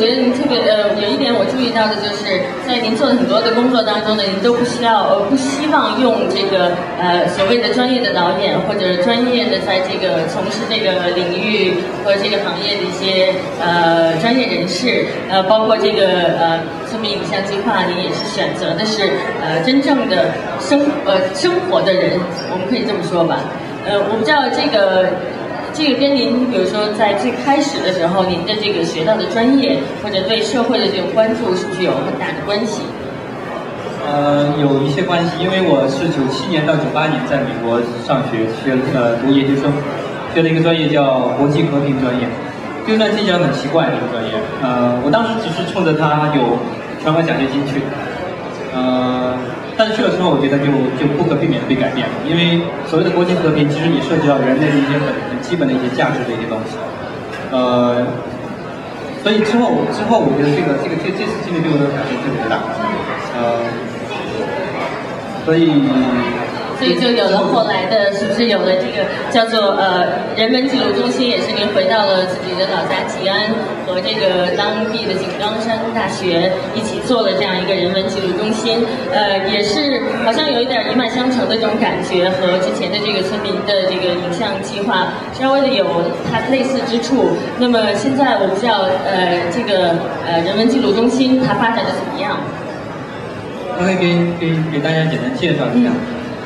觉得您特别有一点我注意到的就是，在您做的很多的工作当中呢，您都不希望用这个所谓的专业的导演或者专业的在这个从事这个领域和这个行业的一些专业人士，包括这个村民影像计划，您也是选择的是真正的生活的人，我们可以这么说吧。我不知道这个跟您，比如说在最开始的时候，您的这个学到的专业或者对社会的这种关注，是不是有很大的关系？有一些关系，因为我是97年到98年在美国上学，读研究生，学了一个专业叫国际和平专业。这个专业听起来很奇怪的一个专业，我当时只是冲着它有全额奖学金去的，但是去了之后，我觉得就不可避免的被改变了，因为所谓的国际和平其实也涉及到人类的一些很基本的一些价值的一些东西，所以之后我觉得这次经历对我的改变特别大，所以就有了后来的，是不是有了这个叫做人文记录中心，也是您回到了自己的老家吉安，和这个当地的井冈山大学一起做了这样一个人文记录中心，也是好像有一点一脉相承的这种感觉，和之前的这个村民的这个影像计划稍微的有它类似之处。那么现在我不知道这个人文记录中心它发展的怎么样？我可以给大家简单介绍一下。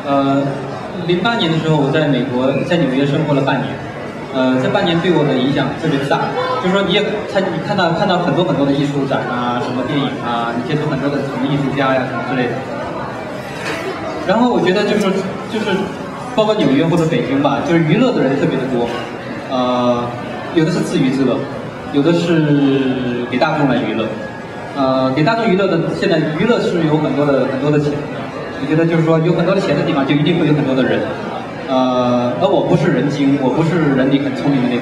08年的时候，我在美国，在纽约生活了半年。这半年对我的影响特别大，就是说你看到很多的艺术展啊，什么电影啊，你接触很多的什么艺术家呀什么之类的。然后我觉得就是包括纽约或者北京吧，就是娱乐的人特别的多。有的是自娱自乐，有的是给大众来娱乐。给大众娱乐的，现在娱乐是有很多的钱。我觉得就是说，有很多的钱的地方，就一定会有很多的人，而我不是人精，我不是人里很聪明的那种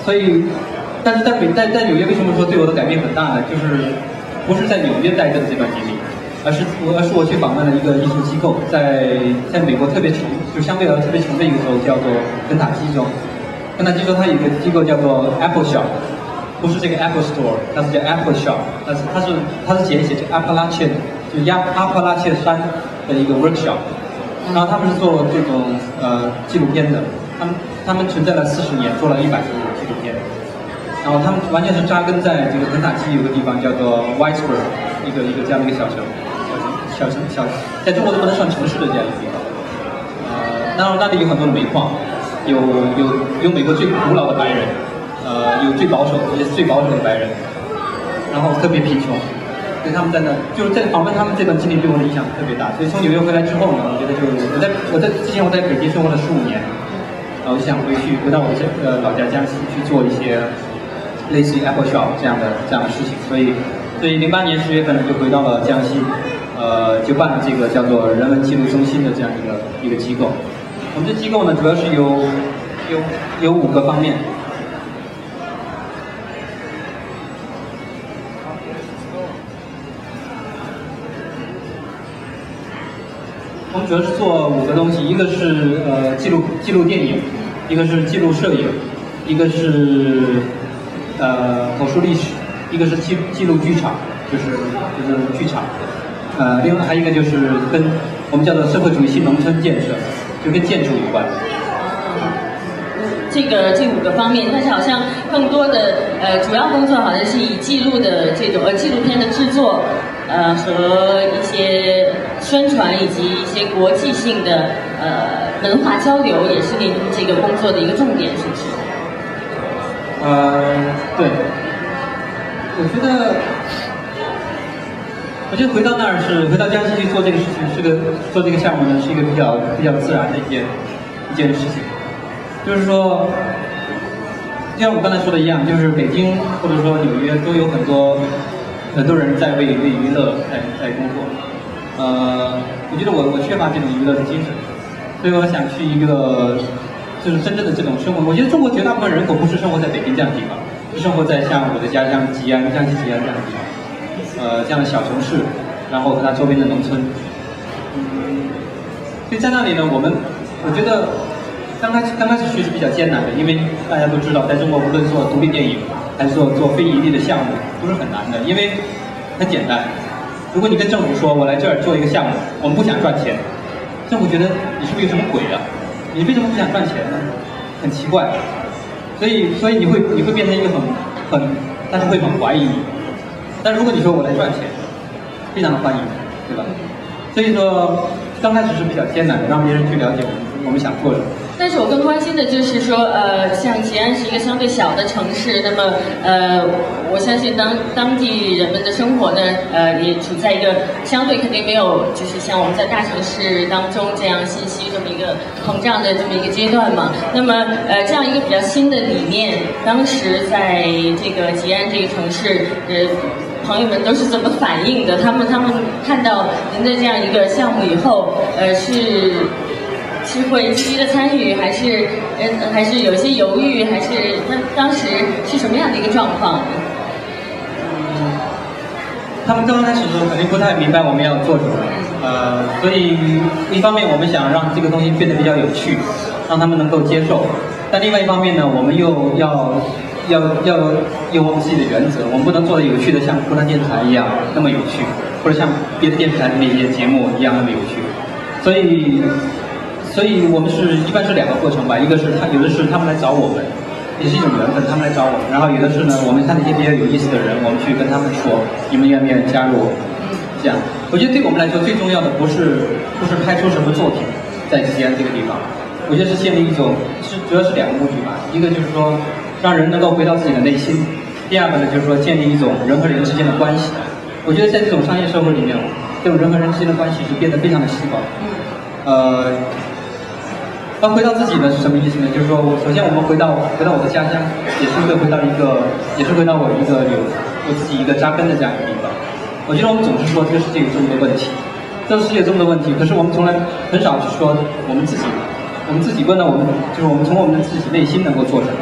人，但是在纽约为什么说对我的改变很大呢？就是不是在纽约待着的这段经历，而是我去访问了一个艺术机构，在美国特别穷，就相对来说特别穷的一个州，叫做肯塔基州。肯塔基州它有一个机构叫做 Apple Shop。不是这个 Apple Store， 它是叫 Apple Shop， 它是简写，就 Appalachian， 就阿帕拉契山的一个 workshop， 然后他们是做这种纪录片的，他们存在了40年，做了100多部纪录片，然后他们完全是扎根在这个肯塔基有个地方叫做 Whitesburg， 一个这样的一个小城，在中国都不能算城市的这样一个地方，然后那里有很多的煤矿，有美国最古老的白人。有最保守的白人，然后特别贫穷，所以他们在那就是在访问他们这段经历对我的影响特别大。所以从纽约回来之后呢，我觉得之前我在北京生活了15年，我就想回到我的老家江西去做一些类似于 Apple Shop 这样的事情。所以08年10月份呢就回到了江西，就办了这个叫做人文记录中心的这样一个机构。我们这机构呢主要是有5个方面。我们主要是做5个东西，一个是记录电影，一个是记录摄影，一个是口述历史，一个是记录剧场，就是剧场，另外还有一个就是跟我们叫做社会主义新农村建设，就跟建筑有关。这5个方面，但是好像更多的主要工作好像是以记录的这种纪录片的制作，和一些宣传以及一些国际性的文化交流，也是您这个工作的一个重点，是不是？对，我觉得回到江西去做这个事情，做这个项目呢，是一个比较自然的一件事情。就是说，就像我刚才说的一样，就是北京或者说纽约都有很多人在为娱乐在工作。我觉得我缺乏这种娱乐的精神，所以我想去一个就是真正的这种生活。我觉得中国绝大部分人口不是生活在北京这样的地方，是生活在像我的家乡吉安、江西吉安这样的地方，这样的小城市，然后和它周边的农村。所以在那里呢，我觉得刚开始学是比较艰难的，因为大家都知道，在中国无论做独立电影，还是做非盈利的项目，都是很难的，因为很简单。如果你跟政府说，我来这儿做一个项目，我们不想赚钱，政府觉得你是不是有什么鬼啊？你为什么不想赚钱呢？很奇怪。所以你会变成一个但是会很怀疑你。但如果你说我来赚钱，非常的欢迎，对吧？所以说刚开始是比较艰难的，让别人去了解我们想做什么。但是我更关心的就是说，像吉安是一个相对小的城市，那么我相信当地人们的生活呢，也处在一个相对肯定没有就是像我们在大城市当中这样信息这么一个膨胀的这么一个阶段嘛。那么这样一个比较新的理念，当时在这个吉安这个城市，朋友们都是怎么反应的？他们看到您的这样一个项目以后，是会积极的参与，还是有些犹豫，还是当时是什么样的一个状况？他们刚开始的时候肯定不太明白我们要做什么，所以一方面我们想让这个东西变得比较有趣，让他们能够接受，但另外一方面呢，我们又要有我们自己的原则，我们不能做的有趣的像湖南电视台一样那么有趣，或者像别的电视台的那些节目一样那么有趣，所以我们一般是两个过程吧，一个是有的是他们来找我们，也是一种缘分，他们来找我们，然后有的是呢，我们看那些比较有意思的人，我们去跟他们说，你们愿不愿意加入？这样，我觉得对我们来说最重要的不是拍出什么作品，在吉安这个地方，我觉得是建立一种主要是两个目的吧，一个就是说让人能够回到自己的内心，第二个呢就是说建立一种人和人之间的关系。我觉得在这种商业社会里面，这种人和人之间的关系是变得非常的稀薄。回到自己呢是什么意思呢？就是说，首先我们回到我的家乡，也是回到我自己一个扎根的这样一个地方。我觉得我们总是说这个世界有这么多问题，这个世界有这么多问题，可是我们从来很少去说我们自己问到我们从我们自己内心能够做什么。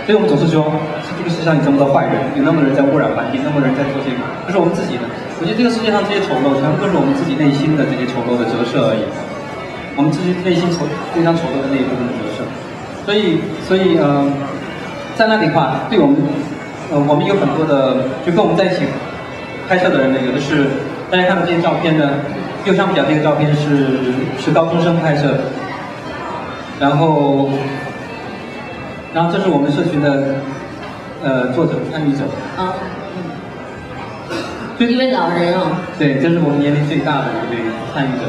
所以我们总是说，这个世界上有这么多坏人，有那么多人在污染环境，那么多人在做这个，可是我们自己呢？我觉得这个世界上这些丑陋，全部都是我们自己内心的这些丑陋的折射而已。我们自己内心非常丑陋的那一部分的折射，所以在那里的话，对我们我们有很多的，就跟我们在一起拍摄的人呢，有的是大家看到这些照片呢，右上角这个照片是高中生拍摄的，然后这是我们社群的作者参与者一位老人哦，对，这是我们年龄最大的一位参与者。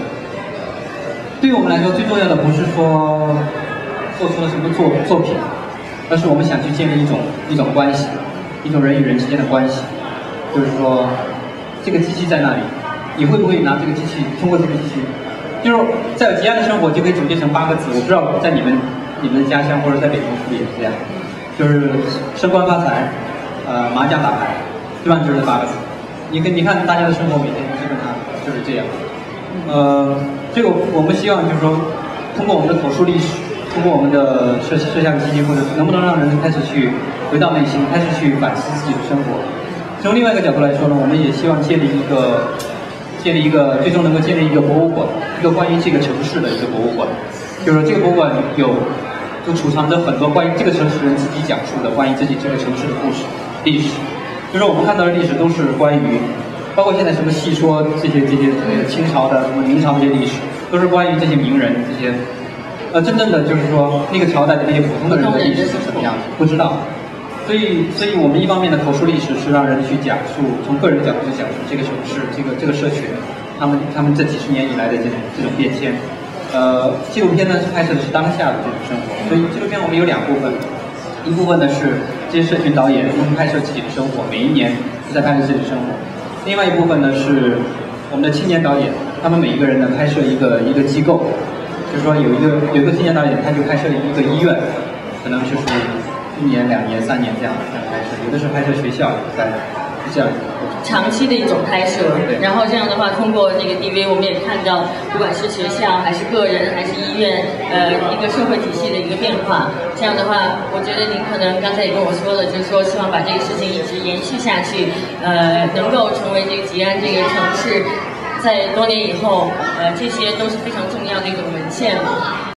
对于我们来说，最重要的不是说做出了什么作品，而是我们想去建立一种关系，一种人与人之间的关系。就是说，这个机器在那里，你会不会拿这个机器，通过这个机器，就是在吉安的生活就可以总结成8个字。我不知道在你们的家乡或者在北京是不是也是这样，就是升官发财，麻将打牌，基本上就是8个字。你看大家的生活每天基本上就是这样。这个我们希望就是说，通过我们的口述历史，通过我们的摄像机，或者能不能让人开始去回到内心，开始去反思自己的生活。从另外一个角度来说呢，我们也希望建立一个，最终能够建立一个博物馆，一个关于这个城市的一个博物馆。就是说，这个博物馆就储藏着很多关于这个城市人自己讲述的关于自己这个城市的故事、历史。就是我们看到的历史都是关于。包括现在什么戏说这些清朝的、什么明朝这些历史，都是关于这些名人这些，真正的就是说那个朝代的那些普通的人的历史是什么样子，不知道。所以我们一方面的口述历史是让人去讲述，从个人的角度去讲述这个城市、这个社群，他们这几十年以来的这种变迁。纪录片呢是拍摄的是当下的这种生活，所以纪录片我们有2部分，一部分呢是这些社群导演他们拍摄自己的生活，每一年都在拍摄自己的生活。另外一部分呢是我们的青年导演，他们每一个人呢拍摄一个机构，就是说有一个青年导演，他就拍摄一个医院，可能就是1年、2年、3年这样拍摄，有的是拍摄学校，是这样。长期的一种拍摄，然后这样的话，通过这个 DV， 我们也看到，不管是学校还是个人还是医院，一个社会体系的一个变化。这样的话，我觉得您可能刚才也跟我说了，就是说希望把这个事情一直延续下去，能够成为这个吉安这个城市，在多年以后，这些都是非常重要的一种文献嘛。